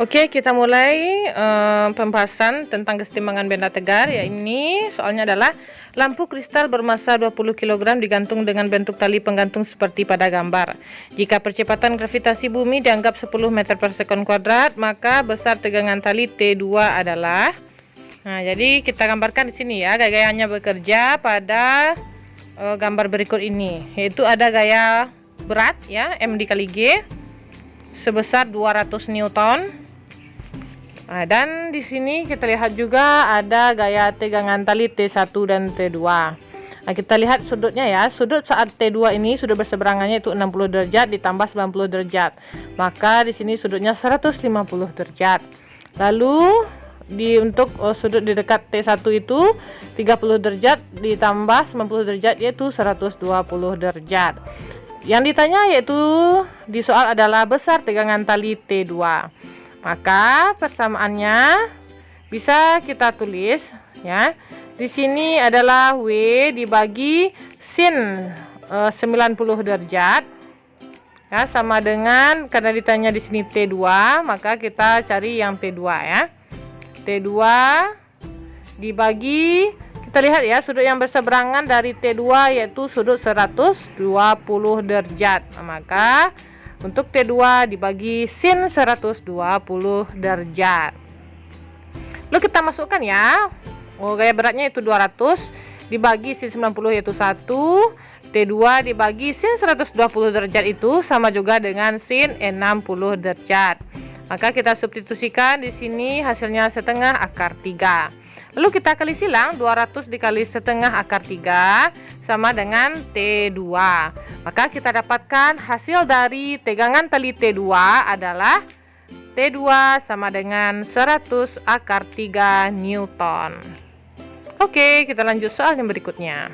Oke, kita mulai pembahasan tentang kesetimbangan benda tegar. Ya, ini soalnya adalah lampu kristal bermassa 20 kg digantung dengan bentuk tali penggantung seperti pada gambar. Jika percepatan gravitasi bumi dianggap 10 meter per sekon kuadrat, maka besar tegangan tali T2 adalah. Nah, jadi kita gambarkan di sini ya, gaya-gayanya bekerja pada gambar berikut ini, yaitu ada gaya berat ya, M dikali G sebesar 200 Newton. Nah, dan di sini kita lihat juga ada gaya tegangan tali T1 dan T2. Nah, kita lihat sudutnya ya. Sudut saat T2 ini sudut berseberangannya itu 60 derajat ditambah 90 derajat. Maka di sini sudutnya 150 derajat. Lalu untuk sudut di dekat T1 itu 30 derajat ditambah 90 derajat yaitu 120 derajat. Yang ditanya yaitu di soal adalah besar tegangan tali T2. Maka persamaannya bisa kita tulis ya. Di sini adalah W dibagi sin 90 derajat. Ya, sama dengan karena ditanya di sini T2, maka kita cari yang T2 ya. T2 dibagi, kita lihat ya, sudut yang berseberangan dari T2 yaitu sudut 120 derajat. Nah, maka untuk T2 dibagi sin 120 derajat. Lalu kita masukkan ya. Gaya beratnya itu 200 dibagi sin 90 yaitu 1. T2 dibagi sin 120 derajat itu sama juga dengan sin 60 derajat. Maka kita substitusikan di sini hasilnya setengah akar 3. Lalu kita kali silang 200 dikali setengah akar 3 sama dengan T2. Maka kita dapatkan hasil dari tegangan tali T2 adalah T2 sama dengan 100 akar 3 Newton. Oke, kita lanjut soal yang berikutnya.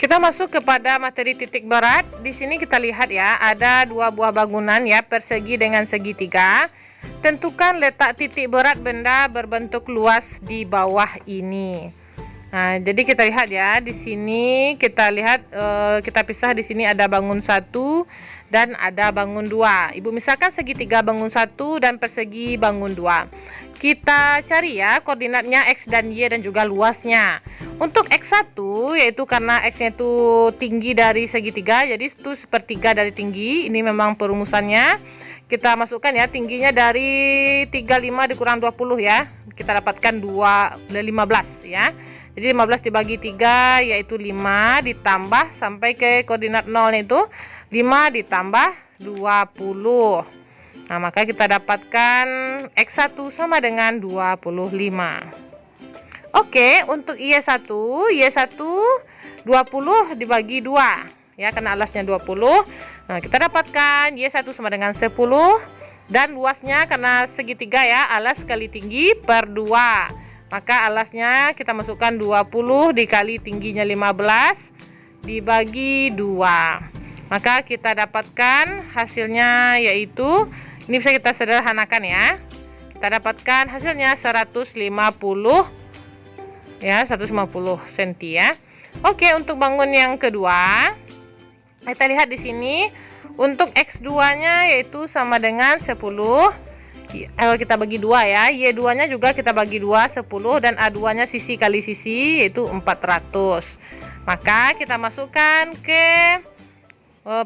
Kita masuk kepada materi titik berat. Di sini kita lihat ya, ada dua buah bangunan ya, persegi dengan segitiga. Tentukan letak titik berat benda berbentuk luas di bawah ini. Nah, jadi kita lihat ya, di sini kita lihat kita pisah, di sini ada bangun 1 dan ada bangun 2. Ibu misalkan segitiga bangun 1 dan persegi bangun 2. Kita cari ya koordinatnya X dan Y dan juga luasnya. Untuk X1 yaitu karena X-nya itu tinggi dari segitiga, jadi itu sepertiga dari tinggi. Ini memang perumusannya. Kita masukkan ya, tingginya dari 35 dikurang 20 ya. Kita dapatkan 15 ya. Jadi 15 dibagi 3 yaitu 5 ditambah sampai ke koordinat 0 itu 5 ditambah 20. Nah, maka kita dapatkan X1 sama dengan 25. Oke, untuk Y1 20 dibagi 2 ya, karena alasnya 20. Nah, kita dapatkan Y1 sama dengan 10 dan luasnya karena segitiga ya, alas kali tinggi per 2. Maka alasnya kita masukkan 20 dikali tingginya 15 dibagi 2. Maka kita dapatkan hasilnya yaitu, ini bisa kita sederhanakan ya. Kita dapatkan hasilnya 150 ya, 150 cm ya. Oke, untuk bangun yang kedua, kita lihat di sini untuk X2-nya yaitu sama dengan 10. Kita bagi 2 ya. Y2-nya juga kita bagi 2, 10, dan A2-nya sisi kali sisi yaitu 400. Maka kita masukkan ke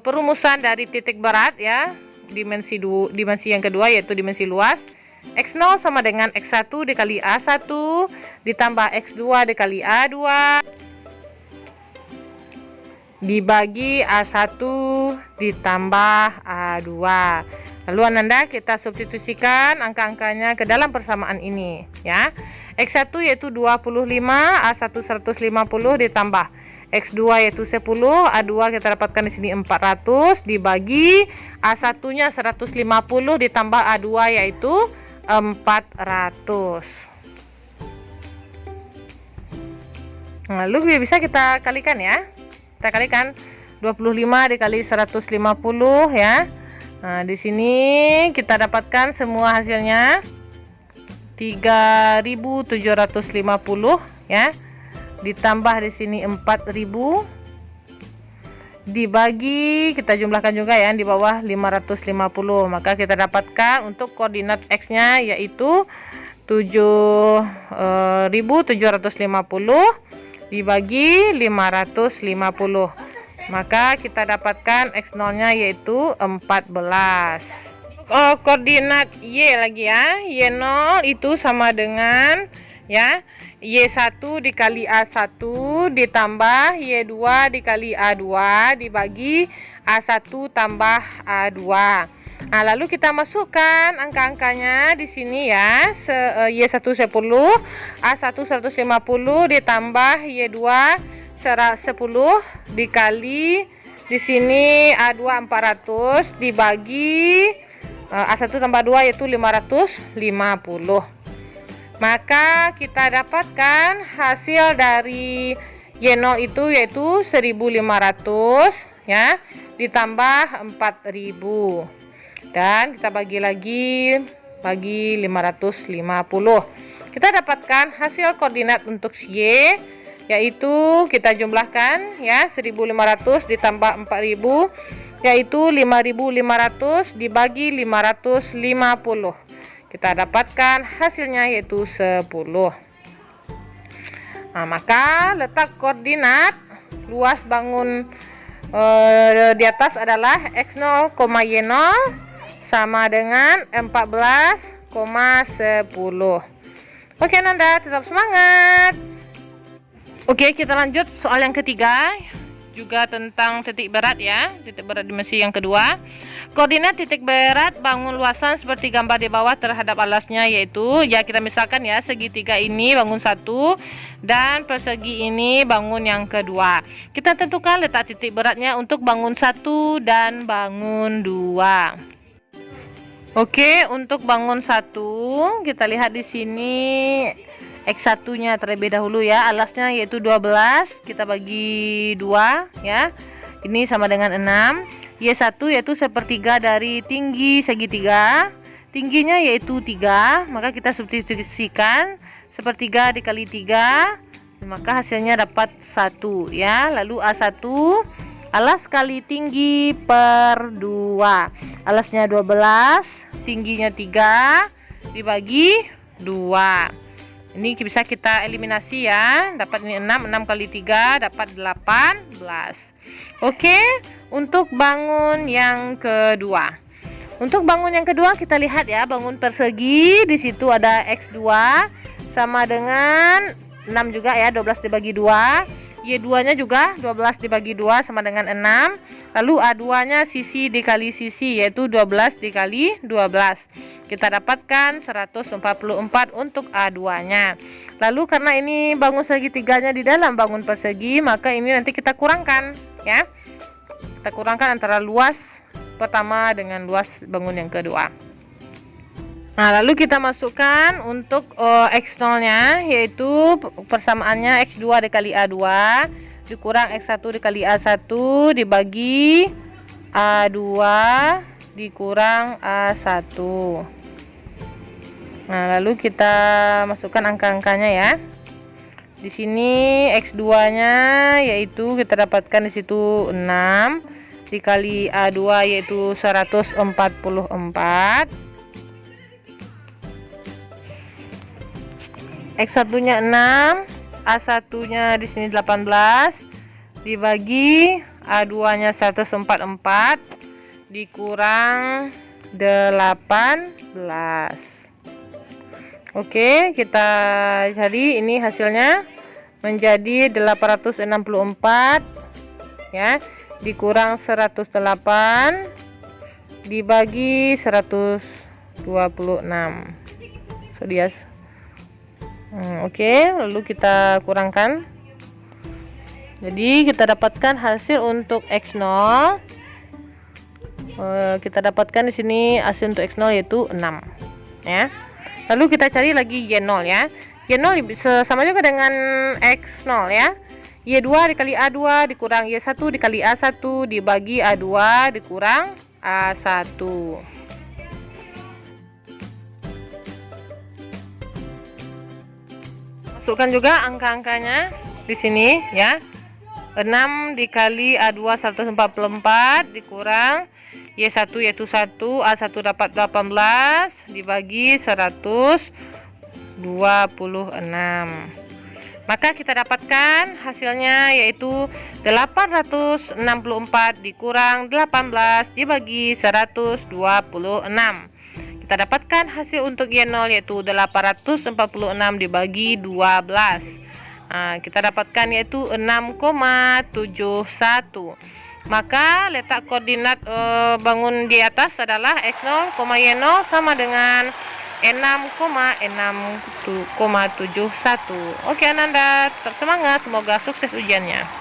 perumusan dari titik berat ya. Dimensi yang kedua yaitu dimensi luas. X0 sama dengan X1 dikali A1 ditambah X2 dikali A2 dibagi A1 ditambah A2. Lalu Ananda kita substitusikan angka-angkanya ke dalam persamaan ini ya. X1 yaitu 25, A1 150 ditambah X2 yaitu 10, A2 kita dapatkan di sini 400 dibagi A1-nya 150 ditambah A2 yaitu 400. Lalu bisa kita kalikan ya. Kita kalikan 25 dikali 150 ya. Nah, di sini kita dapatkan semua hasilnya 3.750 ya. Ditambah di sini 4.000 dibagi, kita jumlahkan juga ya di bawah 550. Maka kita dapatkan untuk koordinat X-nya yaitu 7.750 dibagi 550. Maka kita dapatkan X0-nya yaitu 14. Koordinat Y lagi ya. Y0 itu sama dengan ya Y1 dikali A1 ditambah Y2 dikali A2 dibagi A1 tambah A2. Nah, lalu kita masukkan angka-angkanya di sini ya. Y1 10, A1 150 ditambah Y2 10 dikali di sini A2 400 dibagi A1 tambah 2 yaitu 550. Maka kita dapatkan hasil dari Y0 itu yaitu 1500 ya ditambah 4000 dan kita bagi lagi bagi 550. Kita dapatkan hasil koordinat untuk Y yaitu kita jumlahkan ya 1500 ditambah 4000 yaitu 5500 dibagi 550. Kita dapatkan hasilnya yaitu 10. Nah, maka letak koordinat luas bangun di atas adalah X0, Y0 sama dengan 14,10. Oke Nanda, tetap semangat. Oke, kita lanjut soal yang ketiga, juga tentang titik berat ya, titik berat dimensi yang kedua. Koordinat titik berat bangun luasan seperti gambar di bawah terhadap alasnya, yaitu ya kita misalkan ya segitiga ini bangun 1 dan persegi ini bangun yang kedua. Kita tentukan letak titik beratnya untuk bangun 1 dan bangun 2. Oke, untuk bangun 1 kita lihat di sini X1-nya terlebih dahulu ya, alasnya yaitu 12, kita bagi 2 ya. Ini sama dengan 6. Y1 yaitu sepertiga dari tinggi segitiga. Tingginya yaitu 3, maka kita substitusikan sepertiga dikali 3, maka hasilnya dapat 1 ya. Lalu A1 alas kali tinggi per 2. Alasnya 12, tingginya 3 dibagi 2. Ini bisa kita eliminasi ya. Dapat ini 6 kali 3 dapat 18. Oke, untuk bangun yang kedua. Untuk bangun yang kedua kita lihat ya, bangun persegi. Di situ ada X2 sama dengan 6 juga ya, 12 dibagi 2. Y2-nya juga 12 dibagi 2 sama dengan 6. Lalu A2-nya sisi dikali sisi yaitu 12 dikali 12. Kita dapatkan 144 untuk A2-nya. Lalu karena ini bangun segitiganya di dalam bangun persegi, maka ini nanti kita kurangkan ya. Kita kurangkan antara luas pertama dengan luas bangun yang kedua. Nah, lalu kita masukkan untuk X0-nya yaitu persamaannya X2 dikali A2 dikurang X1 dikali A1 dibagi A2 dikurang A1. Nah, lalu kita masukkan angka-angkanya ya. Di sini X2-nya yaitu kita dapatkan di situ 6 dikali A2 yaitu 144. X1-nya 6, A1-nya di sini 18 dibagi A2-nya 144 dikurang 18. Oke, kita cari ini hasilnya menjadi 864 ya, dikurang 108 dibagi 126. So dia oke, lalu kita kurangkan. Jadi kita dapatkan hasil untuk X0. Kita dapatkan di sini hasil untuk X0 yaitu 6 ya. Lalu kita cari lagi Y0 ya. Y0 sama juga dengan X0 ya. Y2 dikali A2 dikurang Y1 dikali A1 dibagi A2 dikurang A1. Masukkan juga angka-angkanya di sini ya. 6 dikali A2 144 dikurang Y1 yaitu 1, A1 dapat 18 dibagi 126. Maka kita dapatkan hasilnya yaitu 864 dikurang 18 dibagi 126. Kita dapatkan hasil untuk Y0 yaitu 846 dibagi 12. Kita dapatkan yaitu 6,71. Maka letak koordinat bangun di atas adalah X0, Y0 sama dengan 6,71. Oke Ananda, tetap semangat, semoga sukses ujiannya.